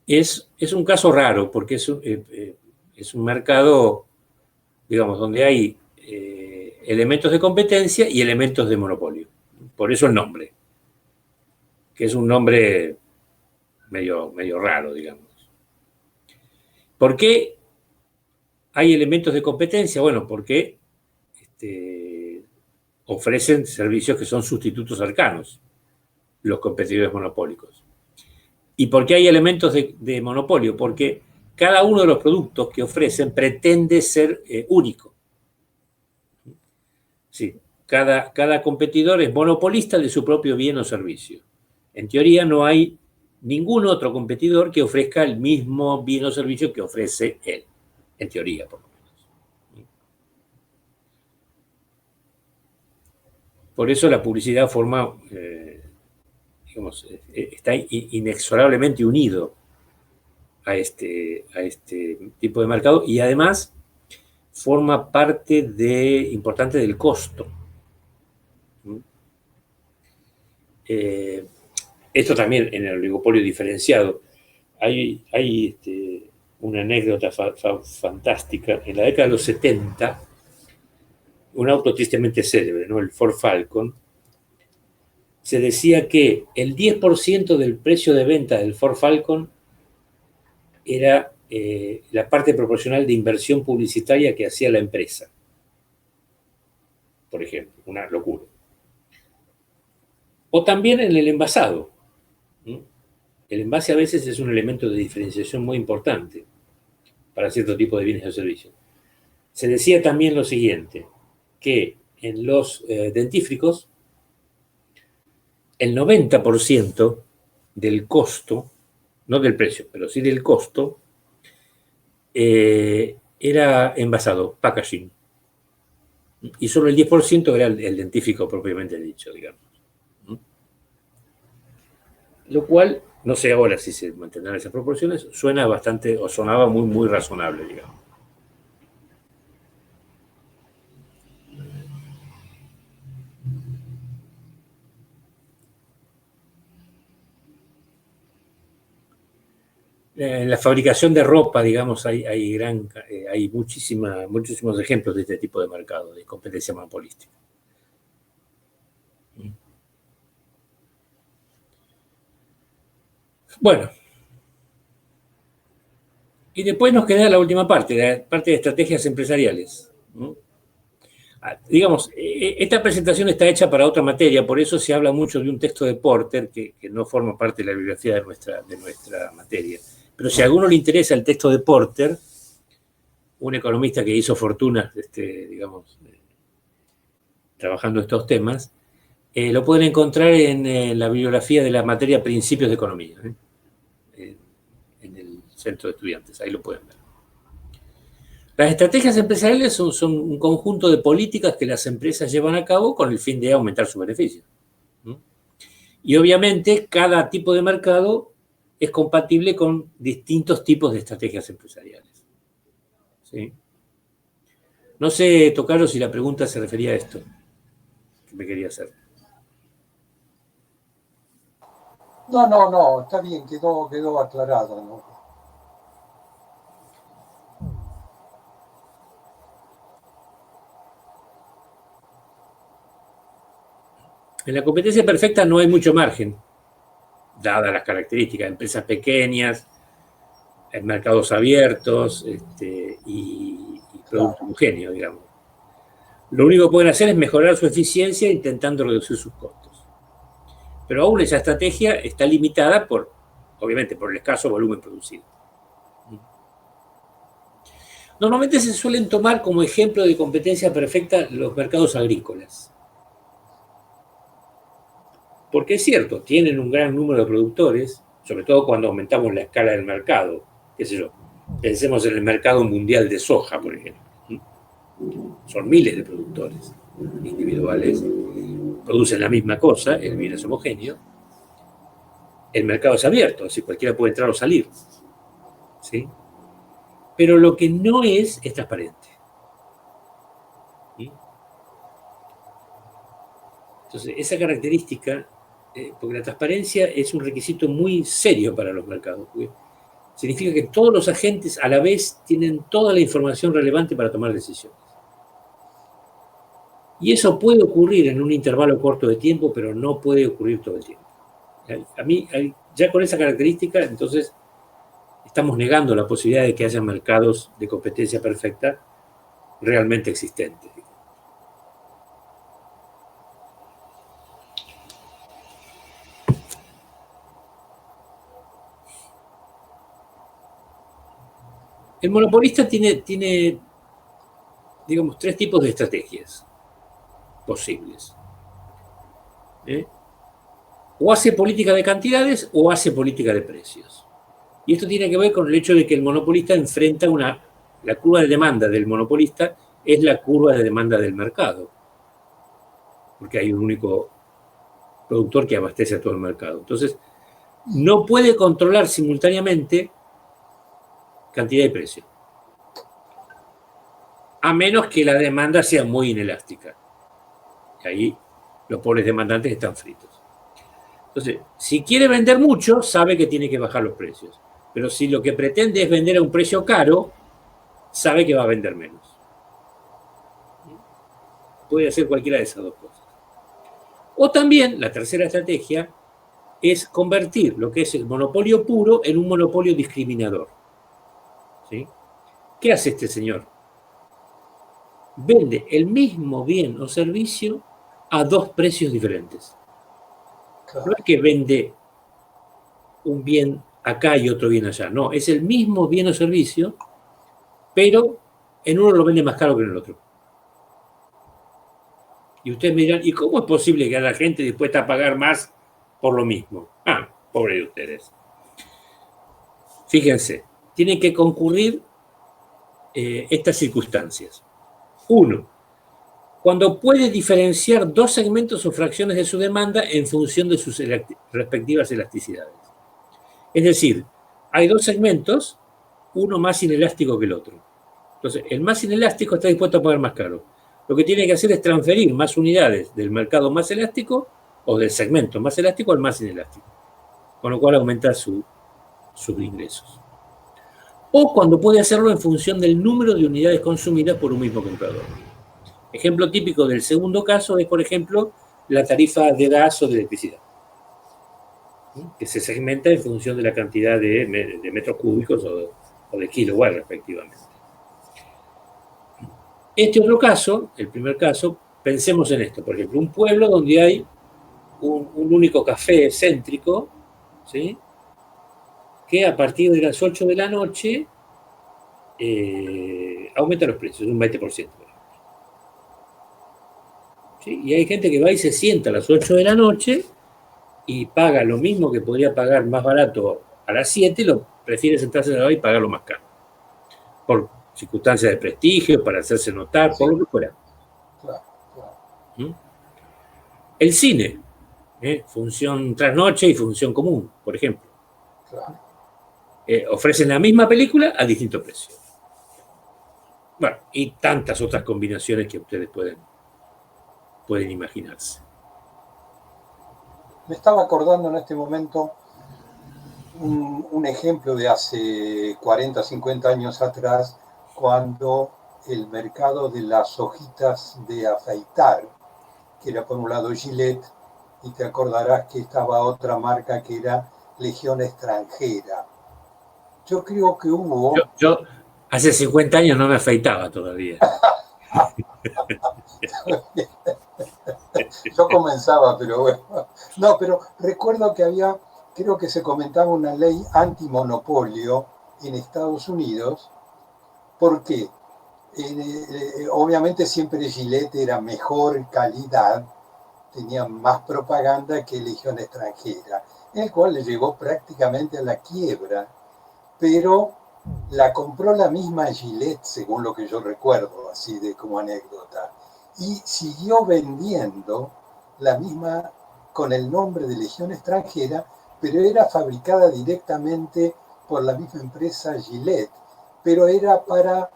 es un caso raro, porque es un mercado, digamos, donde hay elementos de competencia y elementos de monopolio. Por eso el nombre, que es un nombre medio raro, digamos. ¿Por qué hay elementos de competencia? Bueno, porque ofrecen servicios que son sustitutos cercanos, los competidores monopólicos. ¿Y por qué hay elementos de monopolio? Porque cada uno de los productos que ofrecen pretende ser único. Sí, cada competidor es monopolista de su propio bien o servicio. En teoría no hay ningún otro competidor que ofrezca el mismo bien o servicio que ofrece él, en teoría por lo menos. Por eso la publicidad forma, digamos, está inexorablemente unido a este tipo de mercado y además forma parte importante del costo. Esto también en el oligopolio diferenciado. Hay una anécdota fantástica. En la década de los 70, un auto tristemente célebre, ¿no? El Ford Falcon, se decía que el 10% del precio de venta del Ford Falcon era la parte proporcional de inversión publicitaria que hacía la empresa. Por ejemplo, una locura. O también en el envasado. El envase a veces es un elemento de diferenciación muy importante para cierto tipo de bienes o servicios. Se decía también lo siguiente, que en los dentífricos el 90% del costo, no del precio, pero sí del costo, era envasado, packaging. Y solo el 10% era el dentífrico propiamente dicho, digamos. Lo cual, no sé ahora si se mantendrán esas proporciones, suena bastante, o sonaba muy razonable, digamos. En la fabricación de ropa, digamos, hay muchísimos ejemplos de este tipo de mercado, de competencia monopolística. Bueno, y después nos queda la última parte, la parte de estrategias empresariales. Digamos, esta presentación está hecha para otra materia, por eso se habla mucho de un texto de Porter que no forma parte de la bibliografía de nuestra materia. Pero si a alguno le interesa el texto de Porter, un economista que hizo fortunas, digamos, trabajando estos temas, lo pueden encontrar en la bibliografía de la materia Principios de Economía, en el Centro de Estudiantes, ahí lo pueden ver. Las estrategias empresariales son un conjunto de políticas que las empresas llevan a cabo con el fin de aumentar sus beneficios. Y obviamente cada tipo de mercado es compatible con distintos tipos de estrategias empresariales. ¿Sí? No sé, Tocaro, si la pregunta se refería a esto que me quería hacer. No, está bien, quedó aclarado, ¿no? En la competencia perfecta no hay mucho margen, dadas las características, empresas pequeñas, en mercados abiertos y productos homogéneos, digamos. Lo único que pueden hacer es mejorar su eficiencia intentando reducir sus costos. Pero aún esa estrategia está limitada obviamente, por el escaso volumen producido. Normalmente se suelen tomar como ejemplo de competencia perfecta los mercados agrícolas. Porque es cierto, tienen un gran número de productores, sobre todo cuando aumentamos la escala del mercado. Qué sé yo, pensemos en el mercado mundial de soja, por ejemplo. Son miles de productores individuales, producen la misma cosa, el bien es homogéneo. El mercado es abierto, así cualquiera puede entrar o salir. ¿sí? Pero lo que no es transparente. ¿Sí? Entonces, esa característica, porque la transparencia es un requisito muy serio para los mercados, porque significa que todos los agentes a la vez tienen toda la información relevante para tomar decisiones. Y eso puede ocurrir en un intervalo corto de tiempo, pero no puede ocurrir todo el tiempo. A mí, ya con esa característica, entonces, estamos negando la posibilidad de que haya mercados de competencia perfecta realmente existentes. El monopolista tiene, digamos, 3 tipos de estrategias posibles. O hace política de cantidades o hace política de precios. Y esto tiene que ver con el hecho de que el monopolista enfrenta la curva de demanda del monopolista es la curva de demanda del mercado, porque hay un único productor que abastece a todo el mercado. Entonces, no puede controlar simultáneamente cantidad y precio, a menos que la demanda sea muy inelástica. Y ahí los pobres demandantes están fritos. Entonces, si quiere vender mucho, sabe que tiene que bajar los precios. Pero si lo que pretende es vender a un precio caro, sabe que va a vender menos. Puede hacer cualquiera de esas dos cosas. O también, la tercera estrategia es convertir lo que es el monopolio puro en un monopolio discriminador. ¿Sí? ¿Qué hace este señor? Vende el mismo bien o servicio a 2 precios diferentes. Claro. No es que vende un bien acá y otro bien allá. No, es el mismo bien o servicio, pero en uno lo vende más caro que en el otro. Y ustedes me dirán, ¿y cómo es posible que haya gente dispuesta a pagar más por lo mismo? Pobre de ustedes. Fíjense, tienen que concurrir estas circunstancias. 1, cuando puede diferenciar 2 segmentos o fracciones de su demanda en función de sus respectivas elasticidades. Es decir, hay 2 segmentos, uno más inelástico que el otro. Entonces, el más inelástico está dispuesto a pagar más caro. Lo que tiene que hacer es transferir más unidades del mercado más elástico o del segmento más elástico al más inelástico, con lo cual aumenta sus ingresos. O cuando puede hacerlo en función del número de unidades consumidas por un mismo comprador. Ejemplo típico del segundo caso es, por ejemplo, la tarifa de gas o de electricidad, que se segmenta en función de la cantidad de metros cúbicos o de kilowatts, respectivamente. Este otro caso, el primer caso, pensemos en esto. Por ejemplo, un pueblo donde hay un único café céntrico, ¿sí?, que a partir de las 8 de la noche aumenta los precios, un 20%. ¿Sí? Y hay gente que va y se sienta a las 8 de la noche y paga lo mismo que podría pagar más barato a las 7, lo prefiere sentarse a la hora y pagarlo más caro. Por circunstancias de prestigio, para hacerse notar, por lo que fuera. Claro. ¿Mm? El cine, función trasnoche y función común, por ejemplo. Claro. Ofrecen la misma película a distinto precio. Bueno, y tantas otras combinaciones que ustedes pueden imaginarse. Me estaba acordando en este momento un ejemplo de hace 40, 50 años atrás, cuando el mercado de las hojitas de afeitar, que era por un lado Gillette, y te acordarás que estaba otra marca que era Legión Extranjera. Yo creo que hubo... Yo hace 50 años no me afeitaba todavía. Yo comenzaba, pero bueno. No, pero recuerdo que había, creo que se comentaba una ley antimonopolio en Estados Unidos, porque obviamente siempre Gillette era mejor calidad, tenía más propaganda que Legión Extranjera, el cual le llevó prácticamente a la quiebra, pero la compró la misma Gillette, según lo que yo recuerdo, así de como anécdota, y siguió vendiendo la misma con el nombre de Legión Extranjera, pero era fabricada directamente por la misma empresa Gillette, pero era para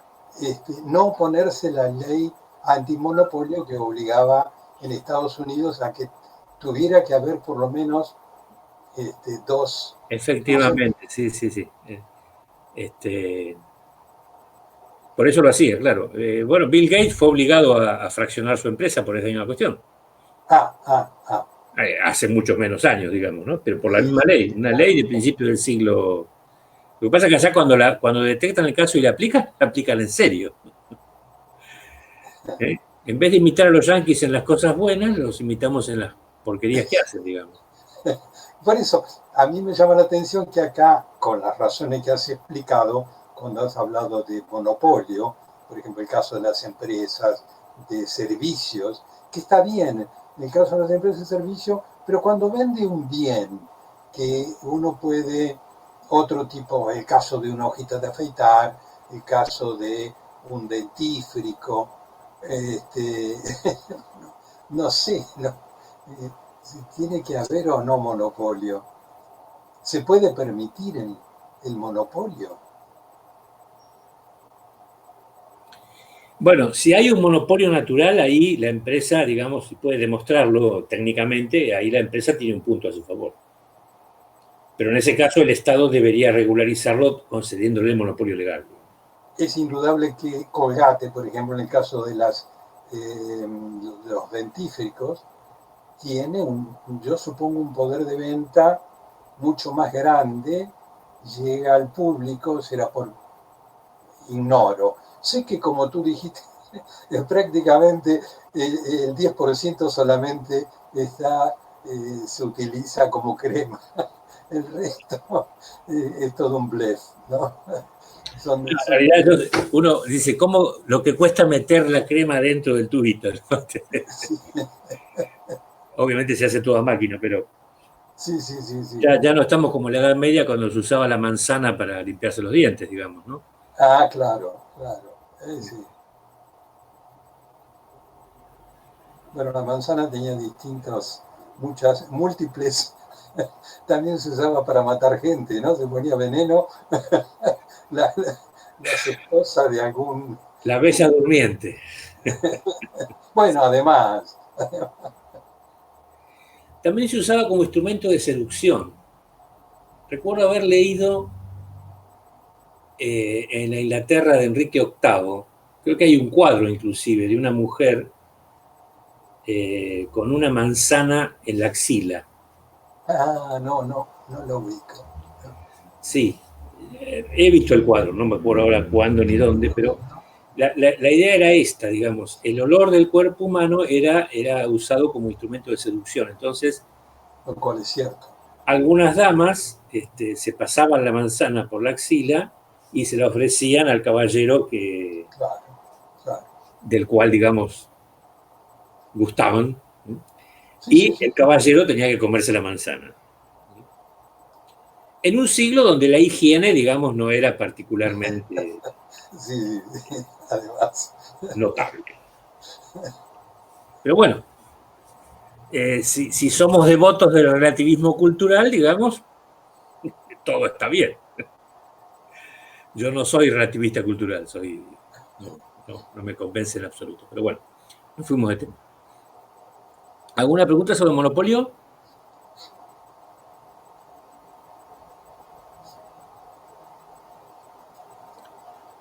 no oponerse la ley antimonopolio que obligaba en Estados Unidos a que tuviera que haber por lo menos dos. Efectivamente, sí. Por eso lo hacía, claro. Bueno, Bill Gates fue obligado a fraccionar su empresa por esa misma cuestión. Hace muchos menos años, digamos, ¿no? Pero por la misma ley, una ley de principio del siglo. Lo que pasa es que allá cuando detectan el caso y le aplican en serio. En vez de imitar a los yanquis en las cosas buenas, los imitamos en las porquerías que hacen, digamos. Por eso, a mí me llama la atención que acá, con las razones que has explicado, cuando has hablado de monopolio, por ejemplo, el caso de las empresas de servicios, que está bien, en el caso de las empresas de servicios, pero cuando vende un bien que uno puede, otro tipo, el caso de una hojita de afeitar, el caso de un dentífrico, no sé, si tiene que haber o no monopolio. ¿Se puede permitir el monopolio? Bueno, si hay un monopolio natural, ahí la empresa, digamos, si puede demostrarlo técnicamente, ahí la empresa tiene un punto a su favor. Pero en ese caso el Estado debería regularizarlo concediéndole el monopolio legal. Es indudable que Colgate, por ejemplo, en el caso de los dentífricos, tiene yo supongo, un poder de venta mucho más grande, llega al público, será ignoro. Sé que, como tú dijiste, prácticamente el 10% solamente se utiliza como crema. El resto es todo un blef, ¿no? En realidad uno dice, ¿cómo lo que cuesta meter la crema dentro del tubito? ¿No? Sí. Obviamente se hace toda máquina, pero sí. Ya no estamos como en la Edad Media cuando se usaba la manzana para limpiarse los dientes, digamos, ¿no? Claro. Sí. Bueno, la manzana tenía múltiples. También se usaba para matar gente, ¿no? Se ponía veneno. Las esposas de algún... La bella durmiente. Bueno, además. También se usaba como instrumento de seducción. Recuerdo haber leído en la Inglaterra de Enrique VIII, creo que hay un cuadro inclusive de una mujer con una manzana en la axila. No lo ubico. Sí, he visto el cuadro, no me acuerdo ahora cuándo ni dónde, pero la idea era esta, digamos, el olor del cuerpo humano era usado como instrumento de seducción. Entonces, lo cual es cierto. Algunas damas se pasaban la manzana por la axila y se la ofrecían al caballero claro. del cual, digamos, gustaban. Sí. El caballero tenía que comerse la manzana. En un siglo donde la higiene, digamos, no era particularmente sí, además notable. Pero bueno, si somos devotos del relativismo cultural, digamos, todo está bien. Yo no soy relativista cultural, no me convence en absoluto. Pero bueno, no fuimos de tema. ¿Alguna pregunta sobre el monopolio?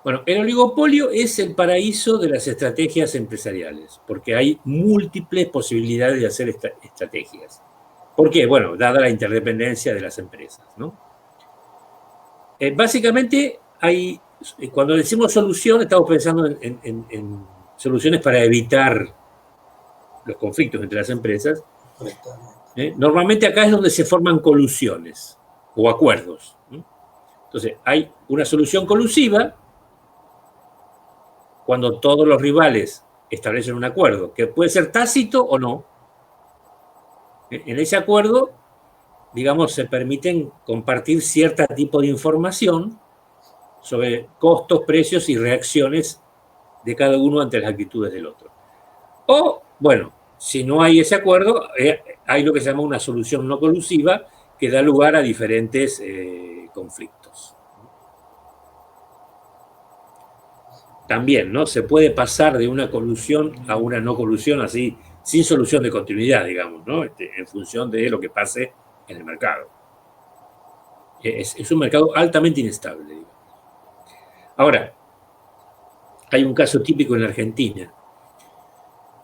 Bueno, el oligopolio es el paraíso de las estrategias empresariales, porque hay múltiples posibilidades de hacer estrategias. ¿Por qué? Bueno, dada la interdependencia de las empresas, ¿no? Básicamente, cuando decimos solución, estamos pensando en soluciones para evitar los conflictos entre las empresas. Normalmente acá es donde se forman colusiones o acuerdos. Entonces, hay una solución colusiva cuando todos los rivales establecen un acuerdo, que puede ser tácito o no. En ese acuerdo, digamos, se permiten compartir cierto tipo de información sobre costos, precios y reacciones de cada uno ante las actitudes del otro. O, bueno, si no hay ese acuerdo, hay lo que se llama una solución no colusiva que da lugar a diferentes conflictos. también, ¿no? Se puede pasar de una colusión a una no colusión así, sin solución de continuidad, digamos, ¿no? En función de lo que pase en el mercado. Es un mercado altamente inestable, digamos. Ahora, hay un caso típico en la Argentina,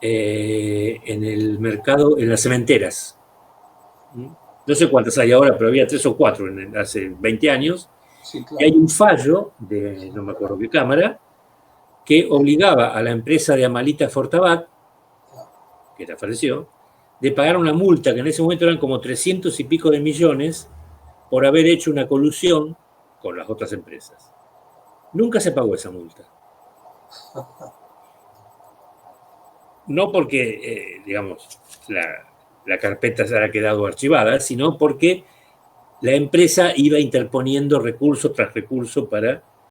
en el mercado, en las cementeras. No sé cuántas hay ahora, pero había 3 o 4 hace 20 años. Sí, Y claro. hay un fallo de no me acuerdo qué cámara que obligaba a la empresa de Amalita Fortabat, que la falleció, de pagar una multa que en ese momento eran como 300 y pico de millones por haber hecho una colusión con las otras empresas. Nunca se pagó esa multa. No porque, digamos, la carpeta se haya quedado archivada, sino porque la empresa iba interponiendo recurso tras recurso para